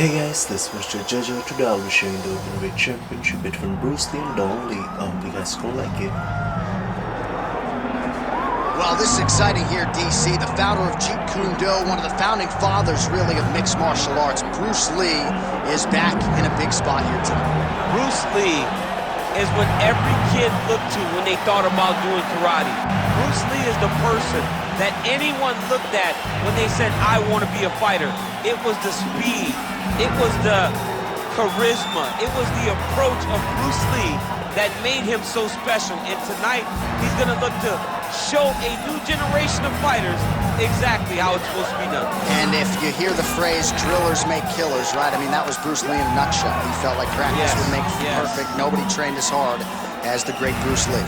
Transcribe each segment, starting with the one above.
Hey guys, this is Mr. Jojo. Today I'll be showing the Openweight Championship between Bruce Lee and Don Lee. I hope you guys gonna like it. Well, this is exciting here, DC. The founder of Jeet Kune Do, one of the founding fathers, really, of mixed martial arts, Bruce Lee, is back in a big spot here tonight. Bruce Lee is what every kid looked to when they thought about doing karate. Bruce Lee is the person that anyone looked at when they said, I want to be a fighter. It was the speed, it was the charisma, it was the approach of Bruce Lee that made him so special. And tonight, he's gonna look to show a new generation of fighters exactly how it's supposed to be done. And if you hear the phrase, drillers make killers, right? I mean, that was Bruce Lee in a nutshell. He felt like practice would make perfect. Nobody trained as hard as the great Bruce Lee.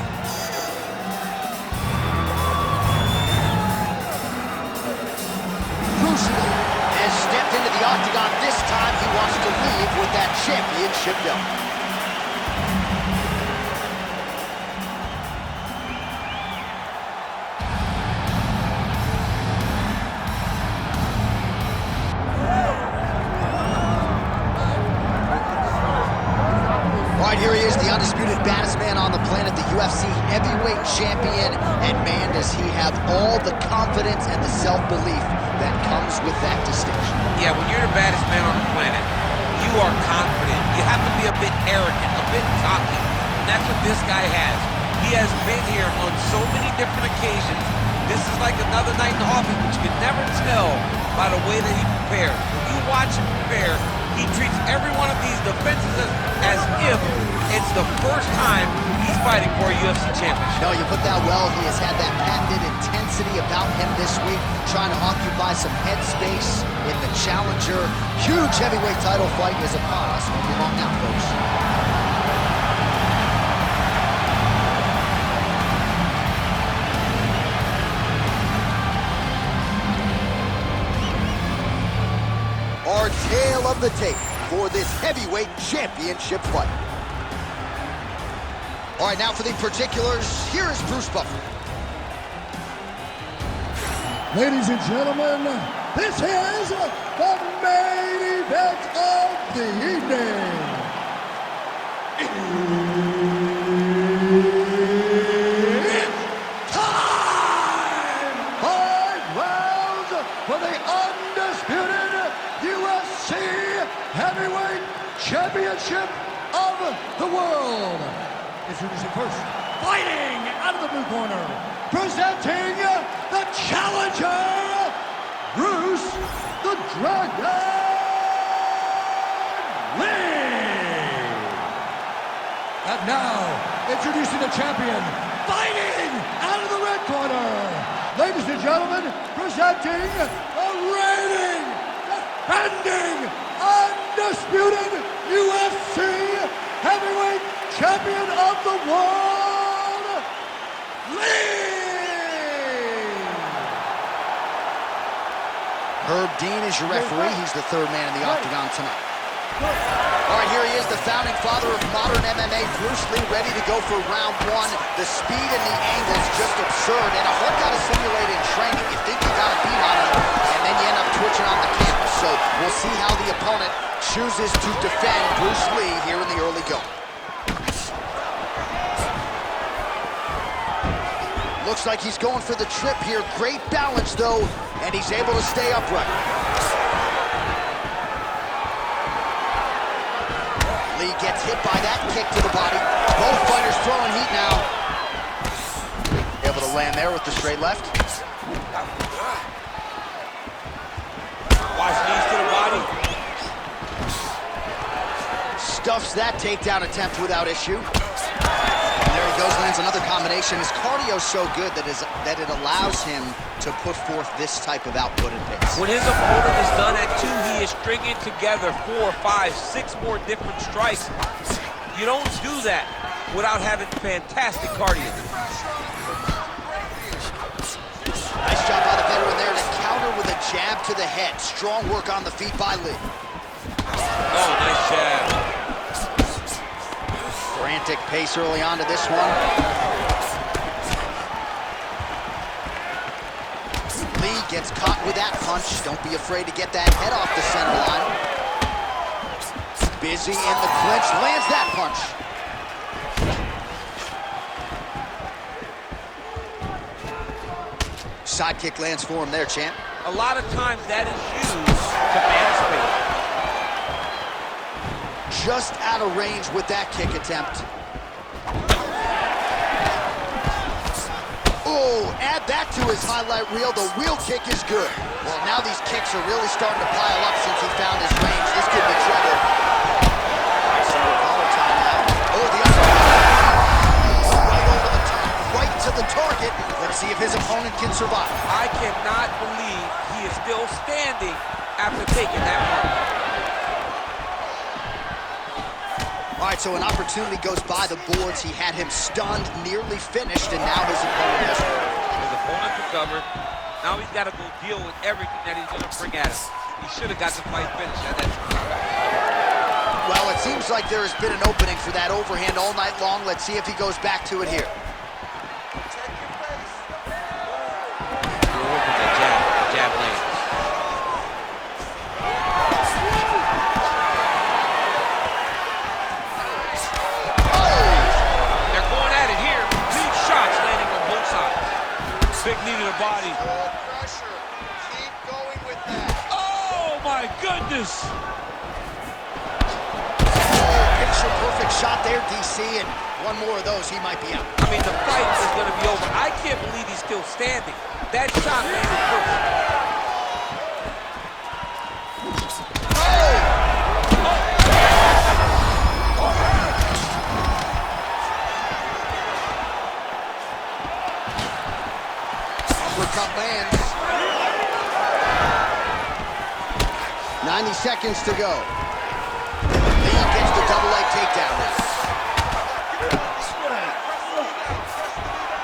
Bruce Lee has stepped into the octagon. This time he wants to leave with that championship belt. Here he is, the undisputed baddest man on the planet, the UFC heavyweight champion, and man, does he have all the confidence and the self-belief that comes with that distinction. Yeah, when you're the baddest man on the planet, you are confident. You have to be a bit arrogant, a bit cocky, and that's what this guy has. He has been here on so many different occasions. This is like another night in the office, but you can never tell by the way that he prepares. When you watch him prepare, he treats every one of these defenses as if it's the first time he's fighting for a UFC championship. No, you put that well. He has had that patented intensity about him this week, trying to occupy some headspace in the challenger. Huge heavyweight title fight is upon us. Won't be long now, folks. Our tale of the tape for this heavyweight championship fight. All right, now for the particulars, here is Bruce Buffer. Ladies and gentlemen, this is the main event of the evening. It's time! 5 rounds for the undisputed UFC Heavyweight Championship of the world. Introducing first, fighting out of the blue corner, presenting the challenger, Bruce the Dragon Lee. And now, introducing the champion, fighting out of the red corner, ladies and gentlemen, presenting the reigning, defending, undisputed UFC Heavyweight Champion of the world, Lee! Herb Dean is your referee. He's the third man in the octagon tonight. All right, here he is, the founding father of modern MMA, Bruce Lee, ready to go for round one. The speed and the angles just absurd, and a hard guy to simulate in training. You think you got a beat on him, and then you end up twitching on the canvas. So we'll see how the opponent chooses to defend Bruce Lee here in the early going. Looks like he's going for the trip here. Great balance, though, and he's able to stay upright. Lee gets hit by that kick to the body. Both fighters throwing heat now. Able to land there with the straight left. Watch knees to the body. Stuffs that takedown attempt without issue. There he goes, lands another combination. His cardio is so good that it allows him to put forth this type of output and pace. When his opponent is done at 2, he is stringing together 4, 5, 6 more different strikes. You don't do that without having fantastic cardio. Nice job by the veteran there to counter with a jab to the head. Strong work on the feet by Lee. Oh, nice jab. Frantic pace early on to this one. Lee gets caught with that punch. Don't be afraid to get that head off the center line. Busy in the clinch, lands that punch. Side kick lands for him there, champ. A lot of times that is used to man space. Just out of range with that kick attempt. Oh, add that to his highlight reel. The wheel kick is good. Well, now these kicks are really starting to pile up since he found his range. This could be trouble. Collar time now. Oh, the uppercut. Right over the top, right to the target. Let's see if his opponent can survive. I cannot believe he is still standing after taking that punch. All right, so an opportunity goes by the boards. He had him stunned, nearly finished, and now his opponent has His opponent recovered. Now he's got to go deal with everything that he's going to bring at him. He should have got the fight finished at that time. Well, it seems like there has been an opening for that overhand all night long. Let's see if he goes back to it here. Jab lands. They're going at it here. Big shots landing on both sides. Big knee to the body. Pressure. Keep going with that. Oh my goodness! Picture-perfect shot there, DC, and one more of those, he might be out. I mean, the fight is going to be over. I can't believe he's still standing. That shot landed perfect. Uppercut lands. 90 seconds to go. Lee gets the double leg takedown now.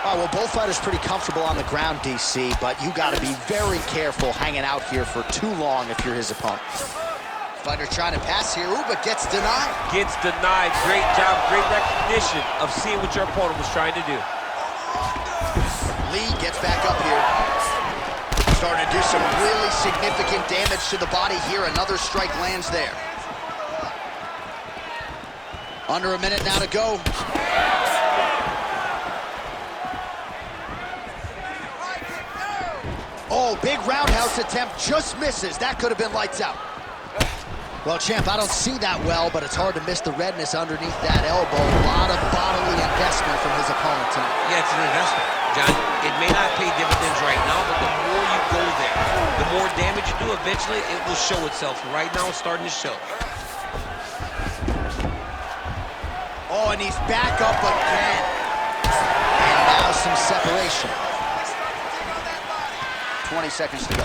All right, well, both fighters pretty comfortable on the ground, DC, but you got to be very careful hanging out here for too long if you're his opponent. Fighter trying to pass here, ooh, but gets denied. Gets denied. Great job, great recognition of seeing what your opponent was trying to do. Lee gets back up here. Starting to do some really significant damage to the body here. Another strike lands there. Under a minute now to go. Oh, big roundhouse attempt, just misses. That could have been lights out. Well, champ, I don't see that well, but it's hard to miss the redness underneath that elbow. A lot of bodily investment from his opponent tonight. Yeah, it's an investment, John. It may not pay dividends right now, but the more you go there, the more damage you do, eventually it will show itself. Right now, it's starting to show. Oh, and he's back up again. And now some separation. 20 seconds to go.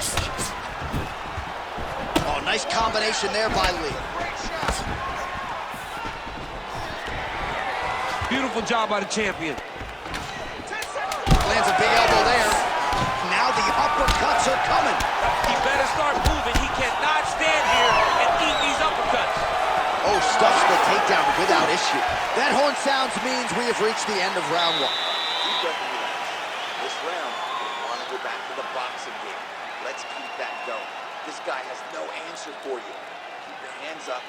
Oh, nice combination there by Lee. Beautiful job by the champion. Lands a big elbow there. Now the uppercuts are coming. He better start moving. He cannot stand here and eat these uppercuts. Oh, stuffs the takedown without issue. That horn sounds means we have reached the end of round one. This round, we want to go back to the boxing game. Let's keep that going. This guy has no answer for you. Keep your hands up.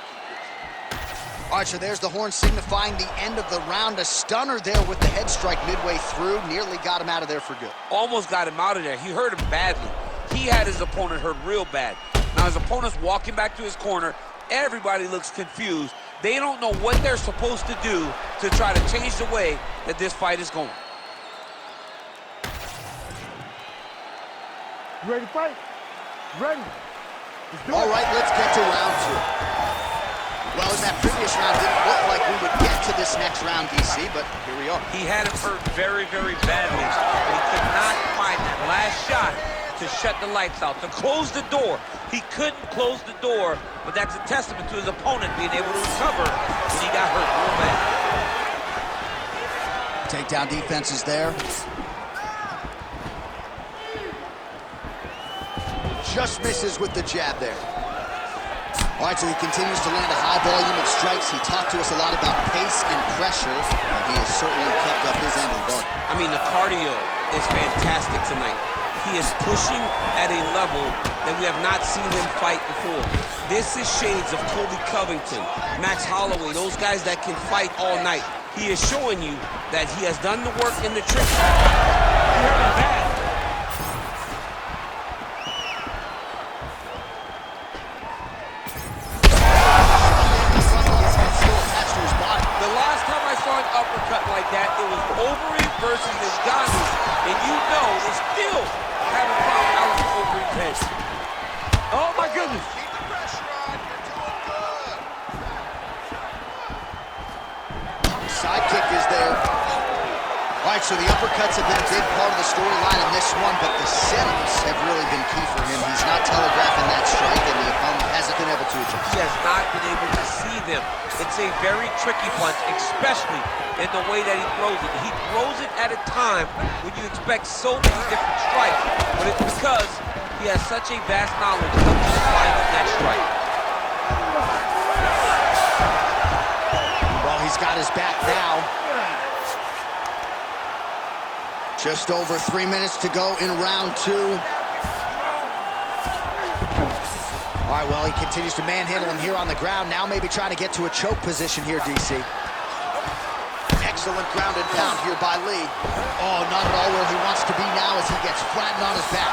All right, so there's the horn signifying the end of the round. A stunner there with the head strike midway through. Nearly got him out of there for good. Almost got him out of there. He hurt him badly. He had his opponent hurt real bad. Now his opponent's walking back to his corner. Everybody looks confused. They don't know what they're supposed to do to try to change the way that this fight is going. You ready to fight? Ready. All right, let's get to round two. Well, in that previous round, it didn't look like we would get to this next round, DC, but here we are. He had him hurt very, very badly. But he could not find that last shot to shut the lights out, to close the door. He couldn't close the door, but that's a testament to his opponent being able to recover when he got hurt real bad. Takedown defense is there. Just misses with the jab there. All right, so he continues to land a high volume of strikes. He talked to us a lot about pace and pressure, and he has certainly kept up his end of the bargain. I mean, the cardio is fantastic tonight. He is pushing at a level that we have not seen him fight before. This is shades of Colby Covington, Max Holloway, those guys that can fight all night. He is showing you that he has done the work in the tricks. The last time I saw an uppercut like that, it was Overeem versus Ngannou, and you know they still haven't found out Overeem's head. Oh my goodness. Keep the pressure on. You're doing good. Sidekick is there. All right, so the uppercuts have been a big part of the storyline in this one, but the setups have really been key for him. He's not telegraphing that strike, and the opponent hasn't been able to adjust. He has not been able to see them. It's a very tricky punch, especially in the way that he throws it. He throws it at a time when you expect so many different strikes, but it's because he has such a vast knowledge of just finding that strike. Well, he's got his back now. Just over 3 minutes to go in round 2. All right, well, he continues to manhandle him here on the ground. Now maybe trying to get to a choke position here, DC. Excellent ground and pound here by Lee. Oh, not at all where he wants to be now as he gets flattened on his back.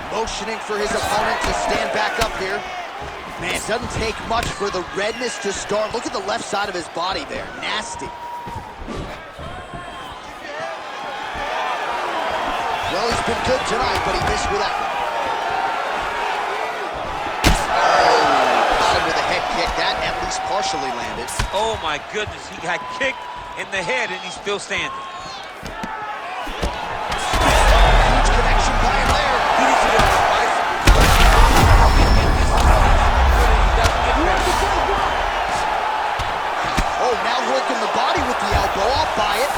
Motioning for his opponent to stand back up here. Man, it doesn't take much for the redness to start. Look at the left side of his body there. Nasty. Well, he's been good tonight, but he missed with that one. Got him with a head kick. That at least partially landed. Oh my goodness, he got kicked in the head and he's still standing. Huge connection by him there. He needs to get on the bicycle. Oh, now working the body with the elbow. I'll buy it.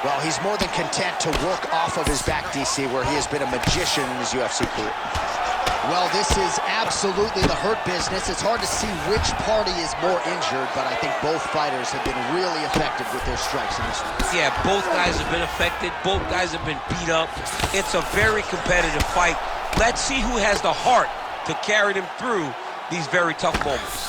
Well, he's more than content to work off of his back, DC, where he has been a magician in his UFC career. Well, this is absolutely the hurt business. It's hard to see which party is more injured, but I think both fighters have been really effective with their strikes in this one. Yeah, both guys have been affected. Both guys have been beat up. It's a very competitive fight. Let's see who has the heart to carry them through these very tough moments.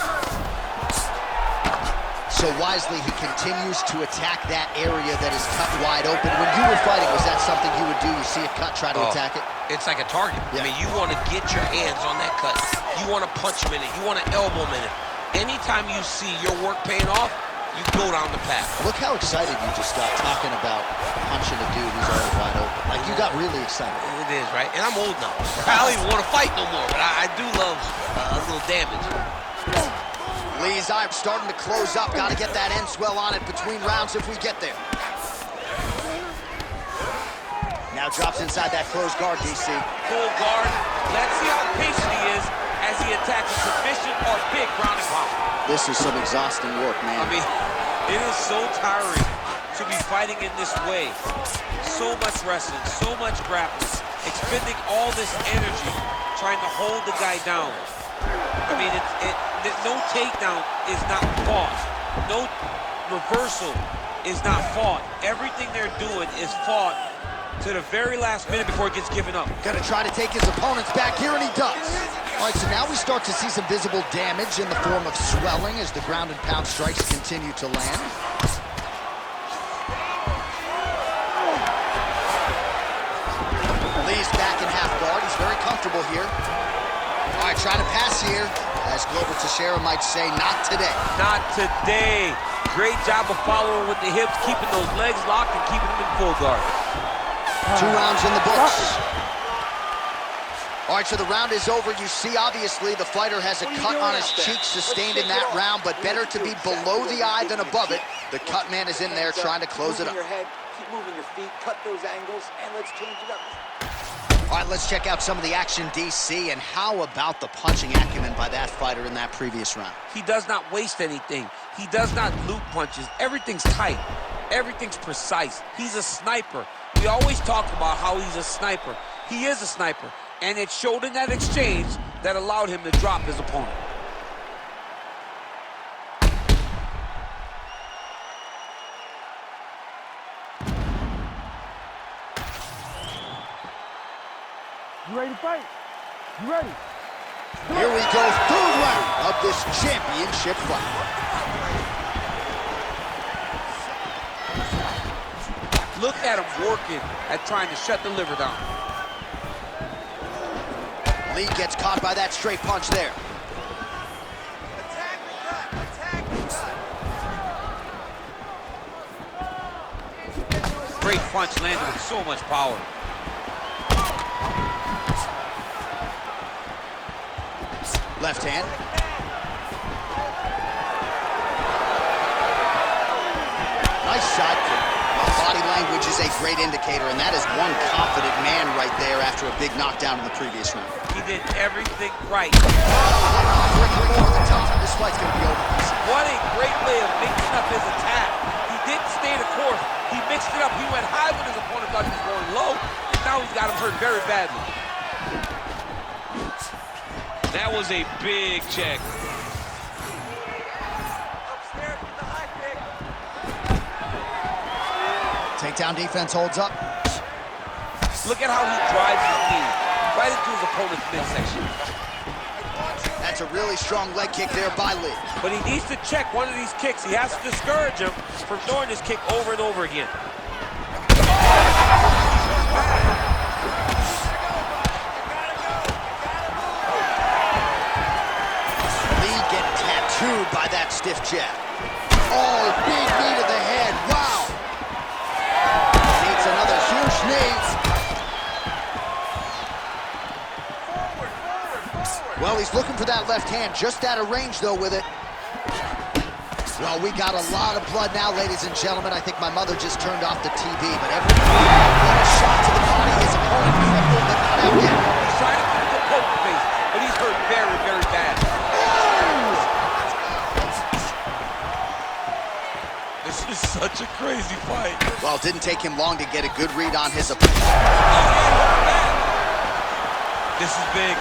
So wisely, he continues to attack that area that is cut wide open. When you were fighting, was that something you would do? You see a cut, try to attack it? It's like a target. Yeah. I mean, you want to get your hands on that cut. You want to punch him in it. You want to elbow him in it. Anytime you see your work paying off, you go down the path. Look how excited you just got talking about punching a dude who's already wide open. Like, you got really excited. It is, right? And I'm old now. I don't even want to fight no more, but I do love a little damage. Lee's eye starting to close up. Got to get that end swell on it between rounds if we get there. Now drops inside that closed guard, DC. Full guard. Let's see how patient he is as he attacks a submission or big ground and pound. This is some exhausting work, man. I mean, it is so tiring to be fighting in this way. So much wrestling, so much grappling, expending all this energy trying to hold the guy down. I mean, no takedown is not fought. No reversal is not fought. Everything they're doing is fought to the very last minute before it gets given up. Gonna try to take his opponents back here, and he does. All right, so now we start to see some visible damage in the form of swelling as the ground and pound strikes continue to land. Lee's back in half guard. He's very comfortable here. All right, trying to pass here. As Glover Teixeira might say, not today. Not today. Great job of following with the hips, keeping those legs locked and keeping them in full guard. 2 rounds in the books. All right, so the round is over. You see, obviously, the fighter has a cut on his cheek sustained in that round, but better to be below the eye than above it. The cut man is in there trying to close it up. Your head, keep moving your feet, cut those angles, and let's change it up. All right, let's check out some of the action, DC, and how about the punching acumen by that fighter in that previous round? He does not waste anything. He does not loop punches. Everything's tight. Everything's precise. He's a sniper. We always talk about how he's a sniper. He is a sniper, and it showed in that exchange that allowed him to drop his opponent. ready to fight? You ready? Here we go, third round of this championship fight. Look at him working at trying to shut the liver down. Lee gets caught by that straight punch there. Attack the gut! Attack the gut! Great punch landed with so much power. Left hand. Nice shot. Well, body language is a great indicator, and that is one confident man right there after a big knockdown in the previous round. He did everything right. Over the top. This fight's going to be over. What a great way of mixing up his attack. He didn't stay the course. He mixed it up. He went high when his opponent thought he was going low, and now he's got him hurt very badly. That was a big check. Upstairs with the high kick. Takedown defense holds up. Look at how he drives his knee right into his opponent's midsection. That's a really strong leg kick there by Lee. But he needs to check one of these kicks. He has to discourage him from throwing this kick over and over again. Lee getting tattooed by that stiff jab. Oh, big knee to the head. Wow. Needs another huge knee. Well, he's looking for that left hand, just out of range, though, with it. Well, we got a lot of blood now, ladies and gentlemen. I think my mother just turned off the TV, but every shot to the body, his opponent crippled, but not out yet. He's trying to keep the poker face, but he's hurt very, very bad. This is such a crazy fight. Well, it didn't take him long to get a good read on his opponent. This is big.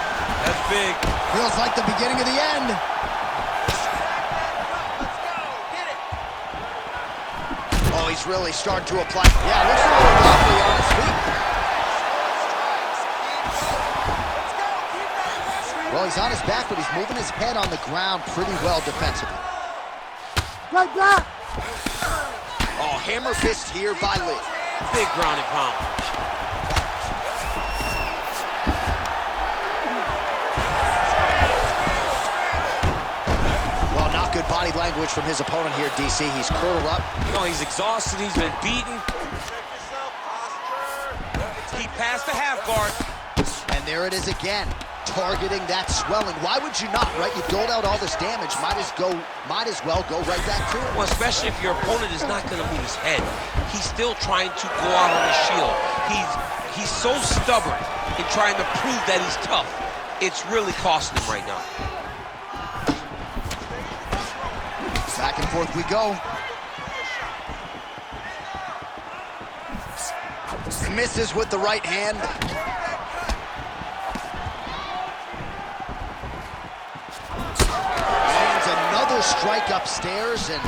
That's big. Feels like the beginning of the end. Let's go! Get it! Oh, he's really starting to apply. Yeah, looks a little wobbly on his feet. Well, he's on his back, but he's moving his head on the ground pretty well defensively. Right back! Oh, hammer fist here by Lee. Big ground and pound. Well, not good body language from his opponent here, DC. He's curled up. No, he's exhausted. He's been beaten. He passed the half guard. And there it is again, targeting that swelling. Why would you not, right? You doled out all this damage. Might as well go right back to it. Well, especially if your opponent is not going to move his head. He's still trying to go out on his shield. He's so stubborn in trying to prove that he's tough. It's really costing him right now. Back and forth we go. Misses with the right hand. Lands another strike upstairs, and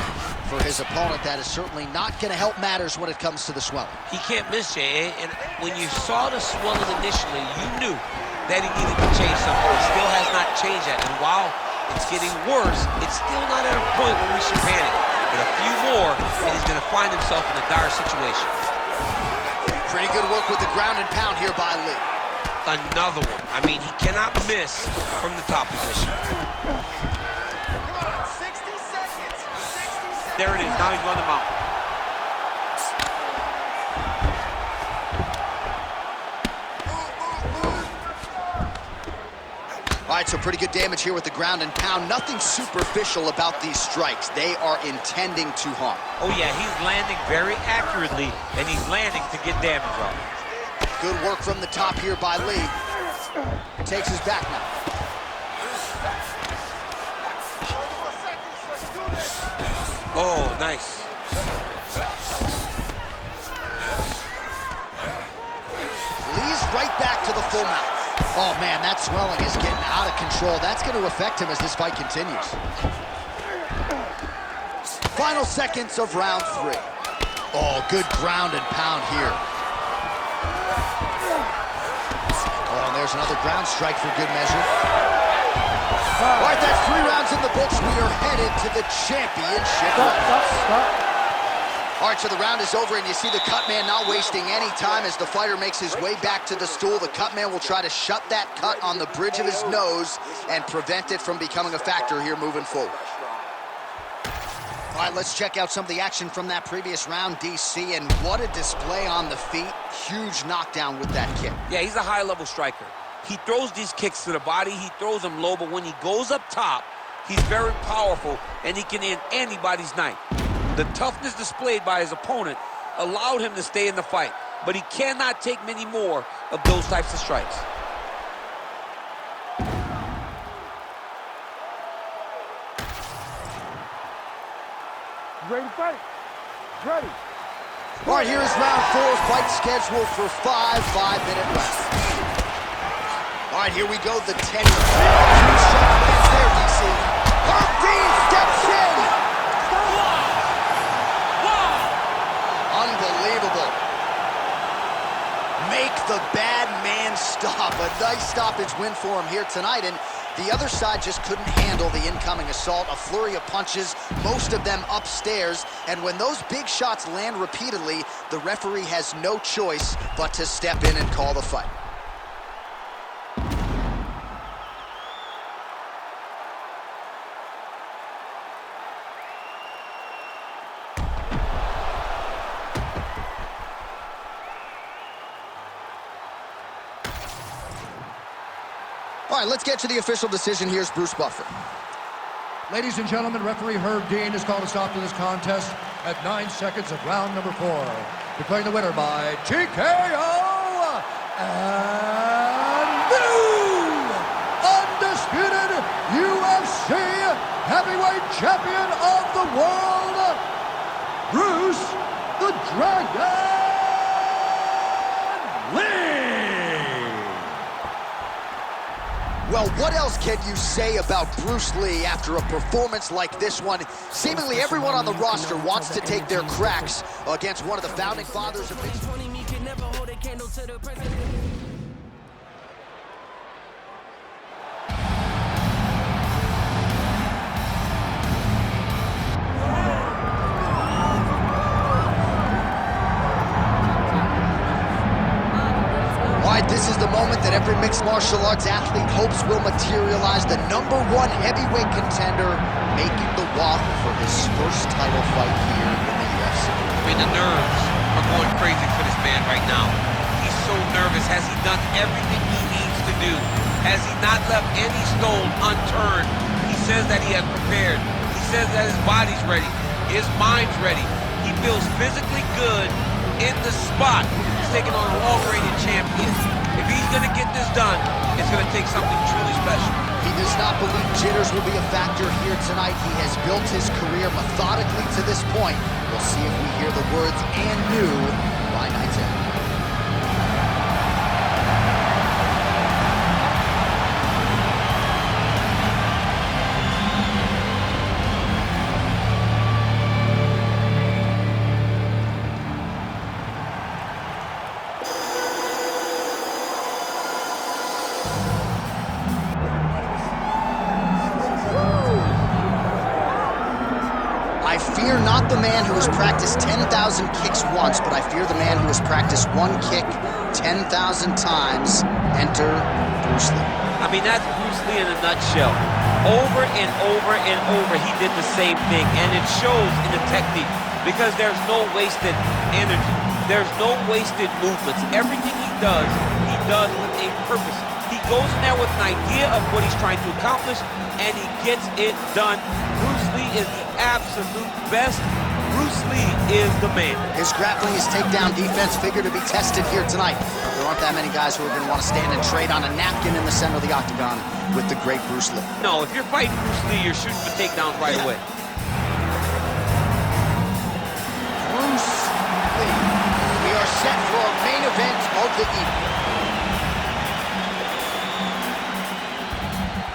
for his opponent, that is certainly not going to help matters when it comes to the swelling. He can't miss, Jay. And when you saw the swelling initially, you knew that he needed to change something. He still has not changed that. And while it's getting worse, it's still not at a point where we should panic. But a few more, and he's going to find himself in a dire situation. Pretty good work with the ground and pound here by Lee. Another one. I mean, he cannot miss from the top position. Come on, 60 seconds! 60 seconds! There it is. Now he's on the mountain. All right, so pretty good damage here with the ground and pound. Nothing superficial about these strikes. They are intending to harm. Oh, yeah, he's landing very accurately, and he's landing to get damage off. Good work from the top here by Lee. Takes his back now. Oh, nice. Lee's right back to the full mount. Oh, man, that swelling is getting out of control. That's going to affect him as this fight continues. Final seconds of round 3. Oh, good ground and pound here. Oh, and there's there's another ground strike for good measure. All right, that's 3 rounds in the books. We are headed to the championship. Stop. All right, so the round is over, and you see the cut man not wasting any time as the fighter makes his way back to the stool. The cut man will try to shut that cut on the bridge of his nose and prevent it from becoming a factor here moving forward. All right, let's check out some of the action from that previous round, DC, and what a display on the feet. Huge knockdown with that kick. Yeah, he's a high-level striker. He throws these kicks to the body, he throws them low, but when he goes up top, he's very powerful, and he can end anybody's night. The toughness displayed by his opponent allowed him to stay in the fight, but he cannot take many more of those types of strikes. You ready to fight? Ready. All right, here is round 4, fight scheduled for 5-minute rounds. All right, here we go, the 10. Huge shot lands there, DC. Herb Dean steps in. Unbelievable. Make the bad man stop. A nice stoppage win for him here tonight, and the other side just couldn't handle the incoming assault. A flurry of punches, most of them upstairs, and when those big shots land repeatedly, the referee has no choice but to step in and call the fight. All right, let's get to the official decision. Here's Bruce Buffer. Ladies and gentlemen, referee Herb Dean has called a stop to this contest at 9 seconds of round number 4. Declaring the winner by TKO and new undisputed UFC heavyweight champion of the world, Bruce the Dragon Lee. Well, what else can you say about Bruce Lee after a performance like this one? Seemingly everyone on the roster wants to take their cracks against one of the founding fathers of mixed. This is the moment that every mixed martial arts athlete hopes will materialize. The #1 heavyweight contender making the walk for his first title fight here in the UFC. I mean, the nerves are going crazy for this man right now. He's so nervous. Has he done everything he needs to do? Has he not left any stone unturned? He says that he has prepared. He says that his body's ready. His mind's ready. He feels physically good in the spot. He's taking on a long-rated champion. If he's going to get this done, it's going to take something truly special. He does not believe jitters will be a factor here tonight. He has built his career methodically to this point. We'll see if we hear the words "and new" by night's end. I fear not the man who has practiced 10,000 kicks once, but I fear the man who has practiced one kick 10,000 times. Enter Bruce Lee. I mean, that's Bruce Lee in a nutshell. Over and over and over, he did the same thing, and it shows in the technique because there's no wasted energy. There's no wasted movements. Everything he does with a purpose. He goes in there with an idea of what he's trying to accomplish, and he gets it done. Bruce Lee is the absolute best. Bruce Lee is the man. His grappling, his takedown defense figure to be tested here tonight. There aren't that many guys who are going to want to stand and trade on a napkin in the center of the octagon with the great Bruce Lee. No, if you're fighting Bruce Lee, you're shooting for takedowns right away. Bruce Lee. We are set for a main event of the evening.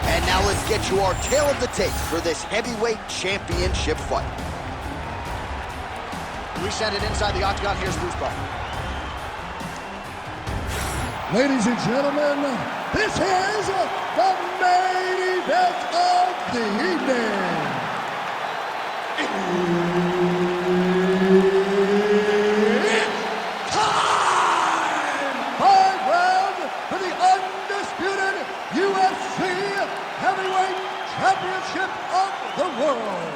And now let's get you our tale of the tape for this heavyweight championship fight. We send it inside the octagon. Here's Bruce Buffer. Ladies and gentlemen, this is the main event of the evening. It's time! 5 rounds for the undisputed UFC Heavyweight Championship of the world.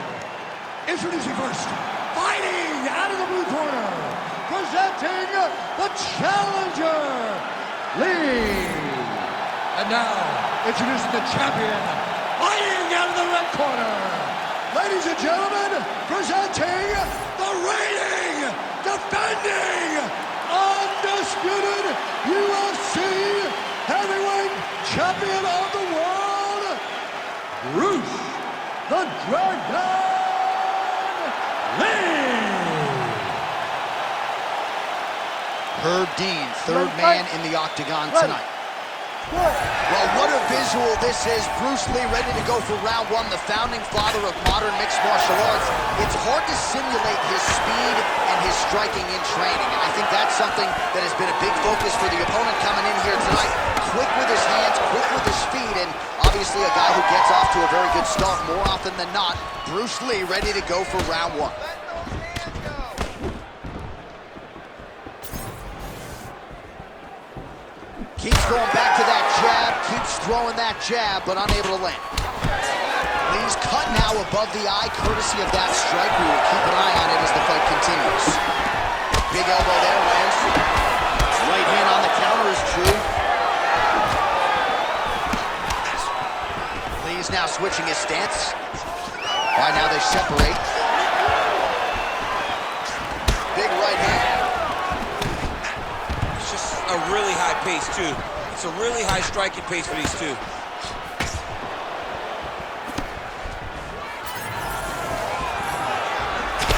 Introducing first, fighting out of the blue corner, presenting the challenger, Lee. And now, introducing the champion, fighting out of the red corner. Ladies and gentlemen, presenting the reigning, defending, undisputed UFC Heavyweight Champion of the world, Bruce the Dragon Lee. Herb Dean, third man in the octagon tonight. Well, what a visual this is. Bruce Lee ready to go for round one, the founding father of modern mixed martial arts. It's hard to simulate his speed and his striking in training, and I think that's something that has been a big focus for the opponent coming in here tonight. Quick with his hands, quick with his feet, and obviously a guy who gets off to a very good start more often than not. Bruce Lee ready to go for round one. Keeps going back to that jab, keeps throwing that jab, but unable to land. Lee's cut now above the eye, courtesy of that strike. We will keep an eye on it as the fight continues. Big elbow there, lands. Right hand on the counter is true. Lee's now switching his stance. All right, now they separate. Big right hand. A really high pace too. It's a really high striking pace for these two.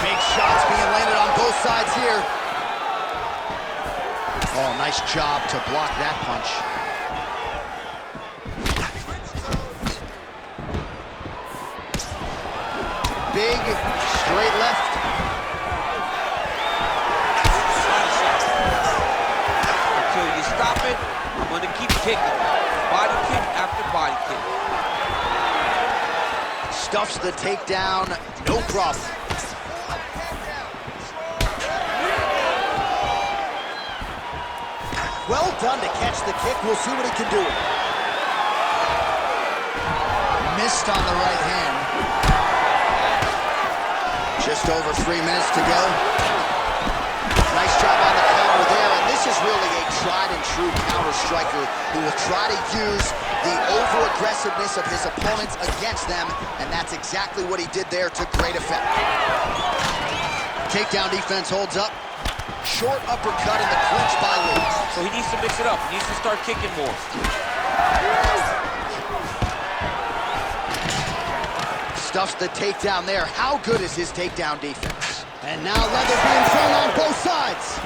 Big shots being landed on both sides here. Oh, nice job to block that punch. Big straight left. Stop it. I'm going to keep kicking. Body kick after body kick. Stuffs the takedown, no problem. Well done to catch the kick. We'll see what he can do. Missed on the right hand. Just over 3 minutes to go. Nice job on the counter there, and this is really a tried and true counter striker who will try to use the over-aggressiveness of his opponents against them, and that's exactly what he did there to great effect. Takedown defense holds up. Short uppercut in the clinch by Lee. So he needs to mix it up. He needs to start kicking more. Stuffs the takedown there. How good is his takedown defense? And now leather being thrown on both sides.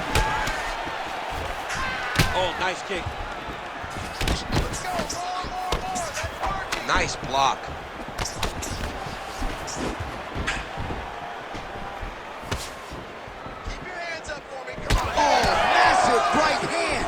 Oh, nice kick. Nice block. Keep your hands up for me. Come on. Oh, massive right hand.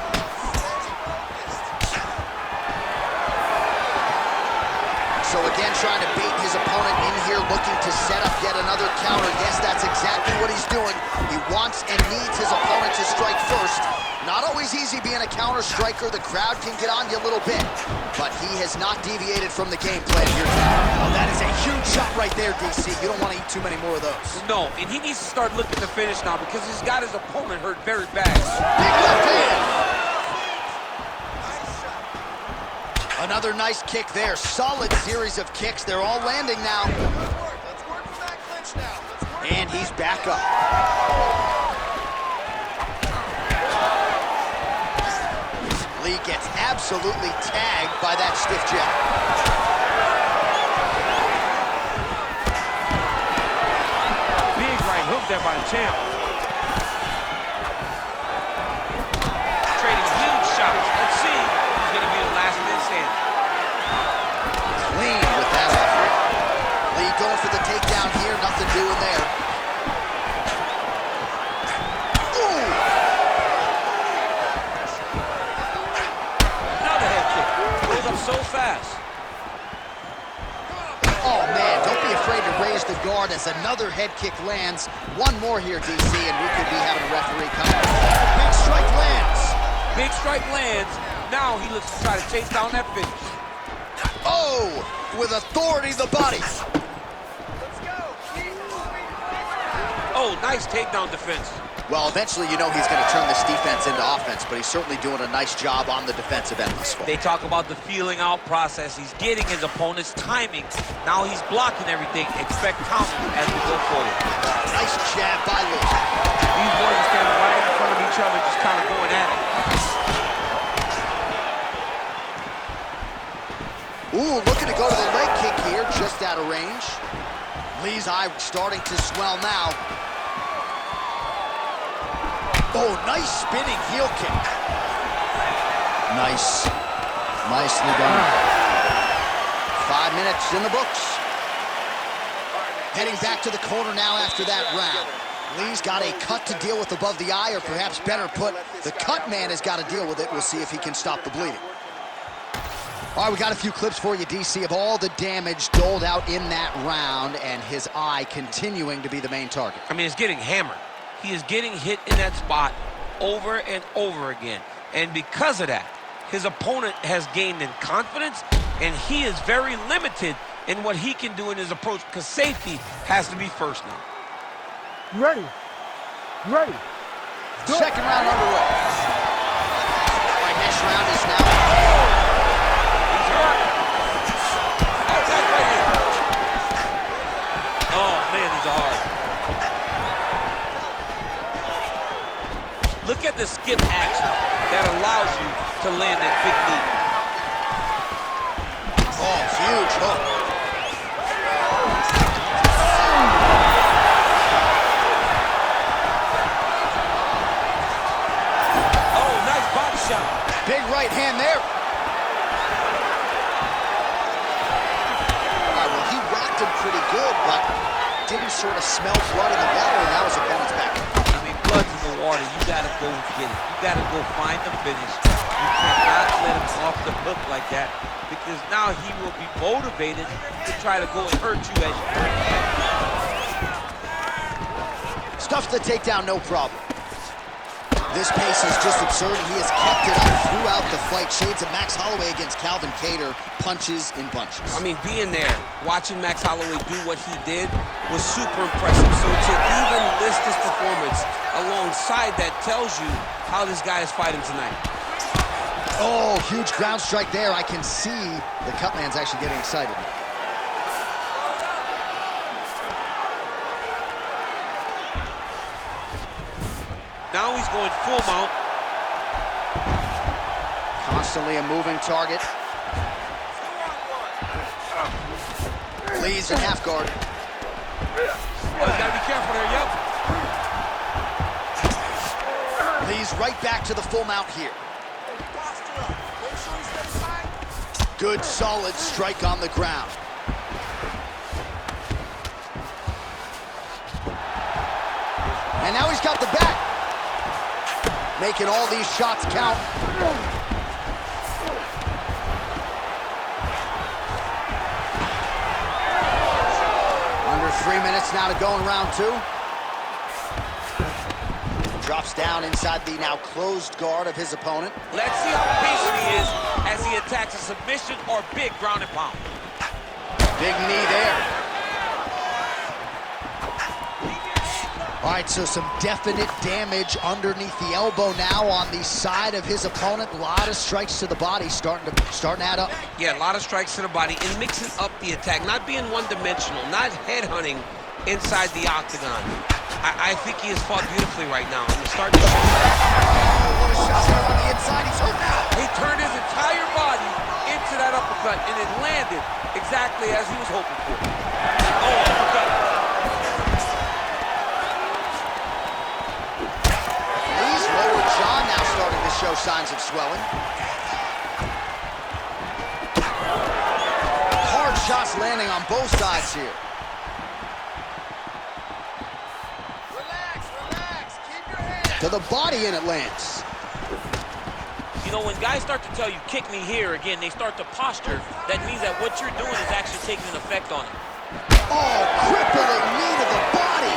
So again, trying to bait his opponent in here, looking to set up yet another counter. Yes, that's exactly what he's doing. He wants and needs his opponent to strike first. Not always easy being a counter striker. The crowd can get on you a little bit, but he has not deviated from the game plan here tonight. Oh, that is a huge shot right there, DC. You don't want to eat too many more of those. No, and he needs to start looking to finish now because he's got his opponent hurt very bad. Big left hand. Another nice kick there. Solid series of kicks. They're all landing now. Let's work for that clinch now. And he's back up. Lee gets absolutely tagged by that stiff jab. Big right hook there by the champ. Trading huge shots. Let's see who's going to be the last man standing. Clean with that effort. Lee going for the takedown here. Nothing doing there. Another head kick. fast. Oh, man, don't be afraid to raise the guard as another head kick lands. One more here, DC, and we could be having a referee come. Big strike lands. Big strike lands. Now he looks to try to chase down that finish. Oh, with authority to the body. Oh, nice takedown defense. Well, eventually, you know he's going to turn this defense into offense, but he's certainly doing a nice job on the defensive end thus far. They talk about the feeling out process. He's getting his opponent's timing. Now he's blocking everything. Expect counter as we go forward. Nice jab by Lou. These boys are standing right in front of each other, just kind of going at it. Ooh, looking to go to the leg kick here, just out of range. Lee's eye starting to swell now. Oh, nice spinning heel kick. Nice. Nicely done. 5 minutes in the books. Heading back to the corner now after that round. Lee's got a cut to deal with above the eye, or perhaps better put, the cut man has got to deal with it. We'll see if he can stop the bleeding. All right, we got a few clips for you, DC, of all the damage doled out in that round, and his eye continuing to be the main target. I mean, it's getting hammered. He is getting hit in that spot over and over again. And because of that, his opponent has gained in confidence, and he is very limited in what he can do in his approach, because safety has to be first now. You ready? You ready? Second round underway. All right, next round is now. He's hurt. Oh, that's right here. Oh, man, these are hard. Look at the skip action that allows you to land that big knee. Oh, huge hook. Oh, nice body shot. Big right hand there. All right, well, he rocked him pretty good, but didn't sort of smell blood in the water, and now his opponent's back. I mean, blood's in the water. You got to go get it. You got to go find the finish. You cannot let him off the hook like that, because now he will be motivated to try to go and hurt you as you can. Stuffs the takedown, no problem. This pace is just absurd. He has kept it up throughout the fight. Shades of Max Holloway against Calvin Kattar, punches in bunches. I mean, being there, watching Max Holloway do what he did was super impressive. So to even list this performance alongside that tells you how this guy is fighting tonight. Oh, huge ground strike there. I can see the cut man's actually getting excited. Now he's going full mount. Constantly a moving target. Lee's in half guard. Oh, he's got to be careful there, yep. Lee's right back to the full mount here. Good, solid strike on the ground. And now he's got the back. Making all these shots count. Under 3 minutes now to go in round two. Drops down inside the now closed guard of his opponent. Let's see how patient he is as he attacks a submission or big ground and pound. Big knee there. All right, so some definite damage underneath the elbow now on the side of his opponent. A lot of strikes to the body starting to add up. Yeah, a lot of strikes to the body and mixing up the attack, not being one-dimensional, not headhunting inside the octagon. I think he has fought beautifully right now. And he's starting to show What a shot there on the inside. He's hurt now. He turned his entire body into that uppercut, and it landed exactly as he was hoping for. Oh, uppercut. Lee's lower jaw now starting to show signs of swelling. Hard shots landing on both sides here. Relax, keep your head. To the body, and it lands. You know, when guys start to tell you, kick me here, again, they start to posture. That means that what you're doing is actually taking an effect on it. Oh, crippling knee to the body.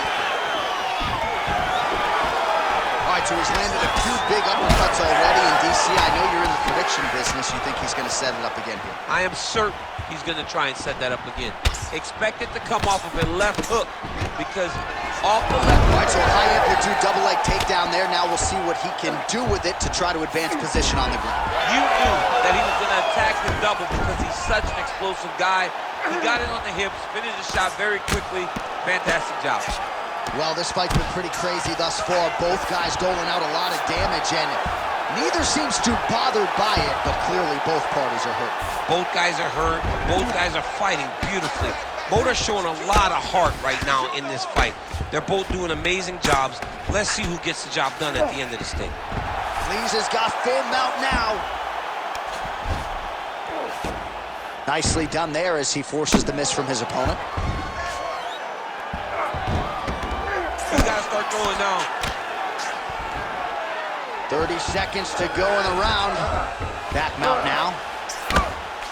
All right, so he's landed a few big uppercuts already in DC. I know you're in the prediction business. You think he's going to set it up again here? I am certain he's going to try and set that up again. Expect it to come off of a left hook, because off the left. All right, so a high amplitude double leg takedown there. Now we'll see what he can do with it to try to advance position on the ground. You knew that he was going to attack the double because he's such an explosive guy. He got it on the hips, finished the shot very quickly. Fantastic job. Well, this fight's been pretty crazy thus far. Both guys doling out a lot of damage, and neither seems too bothered by it, but clearly both parties are hurt. Both guys are hurt. Both guys are fighting beautifully. Both are showing a lot of heart right now in this fight. They're both doing amazing jobs. Let's see who gets the job done at the end of this thing. Lees has got full mount now. Nicely done there as he forces the miss from his opponent. You gotta start throwing now. 30 seconds to go in the round. Back mount now.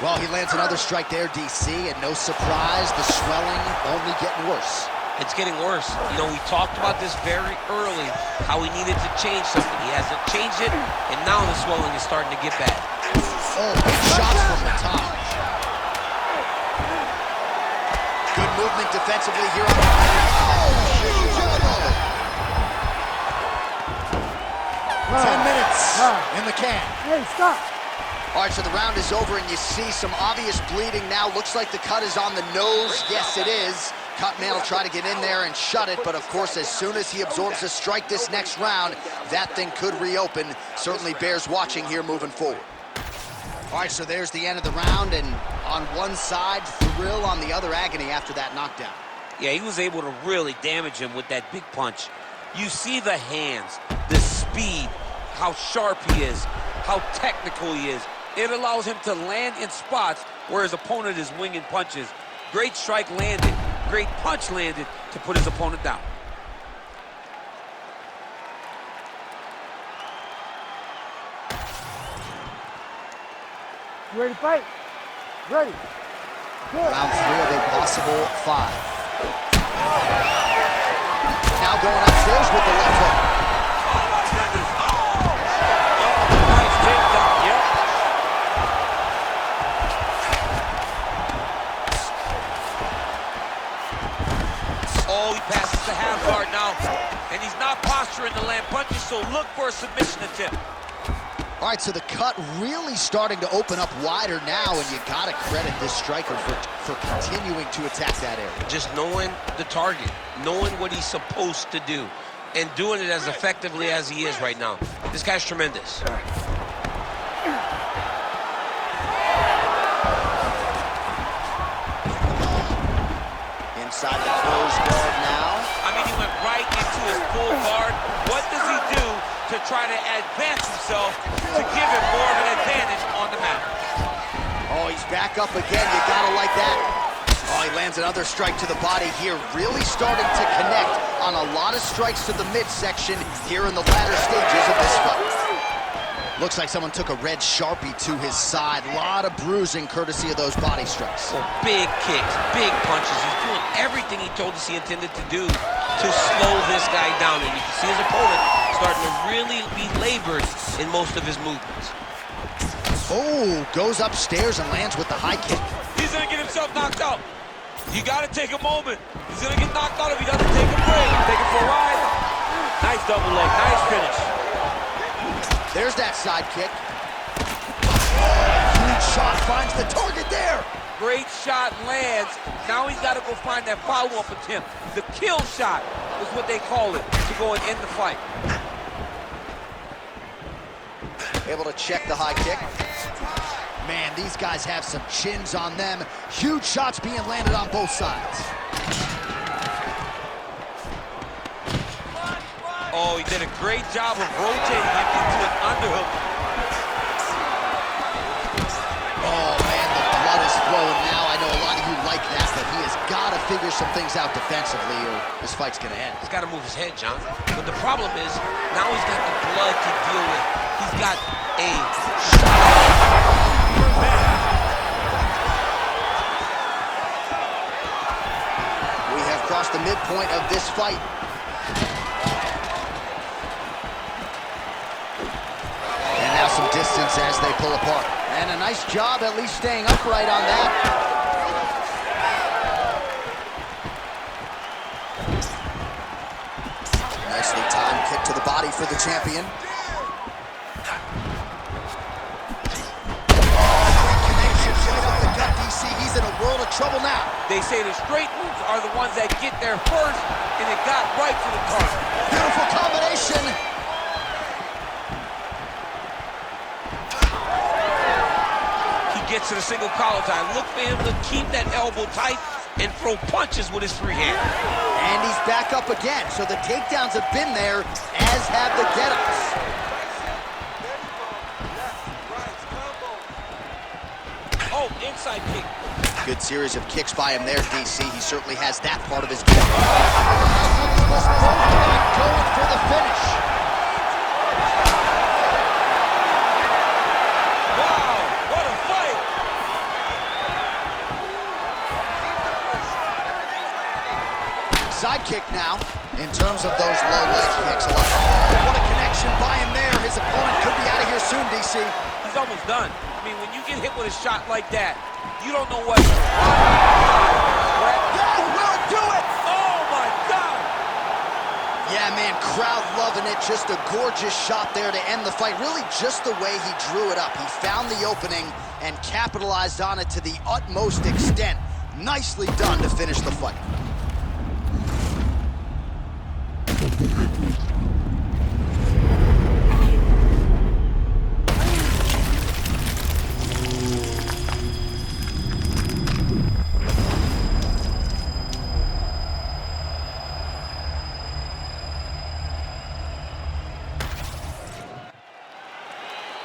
Well, he lands another strike there, DC, and no surprise, the swelling only getting worse. It's getting worse. You know, we talked about this very early, how he needed to change something. He hasn't changed it, and now the swelling is starting to get bad. Oh, big shots from the top. Good movement defensively here on the... Oh, huge elbow! 10 minutes in the can. Hey, stop. All right, so the round is over, and you see some obvious bleeding now. Looks like the cut is on the nose. Yes, it is. Cutman will try to get in there and shut it, but of course, as soon as he absorbs a strike this next round, that thing could reopen. Certainly bears watching here moving forward. All right, so there's the end of the round, and on one side, thrill, on the other, agony after that knockdown. Yeah, he was able to really damage him with that big punch. You see the hands, the speed, how sharp he is, how technical he is. It allows him to land in spots where his opponent is winging punches. Great strike landed, great punch landed to put his opponent down. You ready to fight? Ready. Good. Round 3 of a possible 5. Now going upstairs with the left hook. Nice takedown, yep. Oh, he passes the half guard now. And he's not posturing to land punches, so look for a submission attempt. All right, so the cut really starting to open up wider now, and you gotta credit this striker for continuing to attack that area. Just knowing the target, knowing what he's supposed to do, and doing it as effectively as he is right now. This guy's tremendous. Inside the closed guard now. I mean, he went right into his full guard. What does he do to try to advance himself to give him more of an advantage on the mat? Oh, he's back up again. You gotta like that. Oh, he lands another strike to the body here. Really starting to connect on a lot of strikes to the midsection here in the latter stages of this fight. Looks like someone took a red Sharpie to his side. A lot of bruising courtesy of those body strikes. So big kicks, big punches. He's doing everything he told us he intended to do to slow this guy down. And you can see his opponent starting to really be labored in most of his movements. Oh, goes upstairs and lands with the high kick. He's gonna get himself knocked out. You gotta take a moment. He's gonna get knocked out if he doesn't take a break. Take it for a ride. Nice double leg, nice finish. There's that side kick. Huge shot finds the target there. Great shot lands. Now he's got to go find that follow-up attempt. The kill shot is what they call it to go and end the fight. Able to check the high kick. Man, these guys have some chins on them. Huge shots being landed on both sides. Oh, he did a great job of rotating him into an underhook. Oh, man, the blood is flowing now. I know a lot of you like that, but he has got to figure some things out defensively or this fight's going to end. He's got to move his head, John. But the problem is, now he's got the blood to deal with. He's got a shot. We have crossed the midpoint of this fight. And now some distance as they pull apart. And a nice job at least staying upright on that. Nicely timed kick to the body for the champion. He's in a world of trouble now. They say the straight moves are the ones that get there first, and it got right to the target. Beautiful combination. He gets to the single collar tie. Look for him to keep that elbow tight and throw punches with his free hand. And he's back up again, so the takedowns have been there, as have the get-ups. Oh, inside kick. Good series of kicks by him there, DC. He certainly has that part of his game. Both men going for the finish. Wow, what a fight! Side kick now. In terms of those low leg kicks, what a connection by him there. His opponent could be out of here soon, DC. He's almost done. I mean, when you get hit with a shot like that, you don't know what. That will do it! Oh my God! Yeah, man, crowd loving it. Just a gorgeous shot there to end the fight. Really just the way he drew it up. He found the opening and capitalized on it to the utmost extent. Nicely done to finish the fight.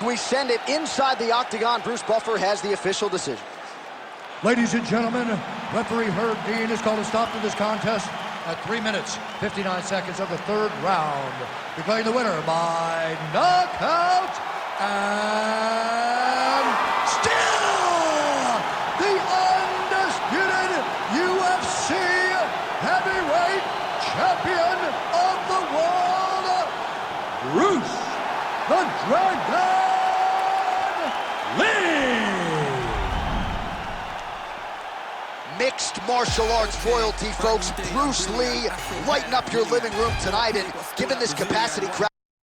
We send it inside the octagon. Bruce Buffer has the official decision. Ladies and gentlemen, referee Herb Dean has called a stop to this contest at 3 minutes, 59 seconds of the third round. Declaring the winner by knockout and still the undisputed UFC heavyweight champion of the world, Bruce the Dragon Lee! Mixed martial arts royalty, folks. Bruce Lee, lighten up your living room tonight, and given this capacity crowd.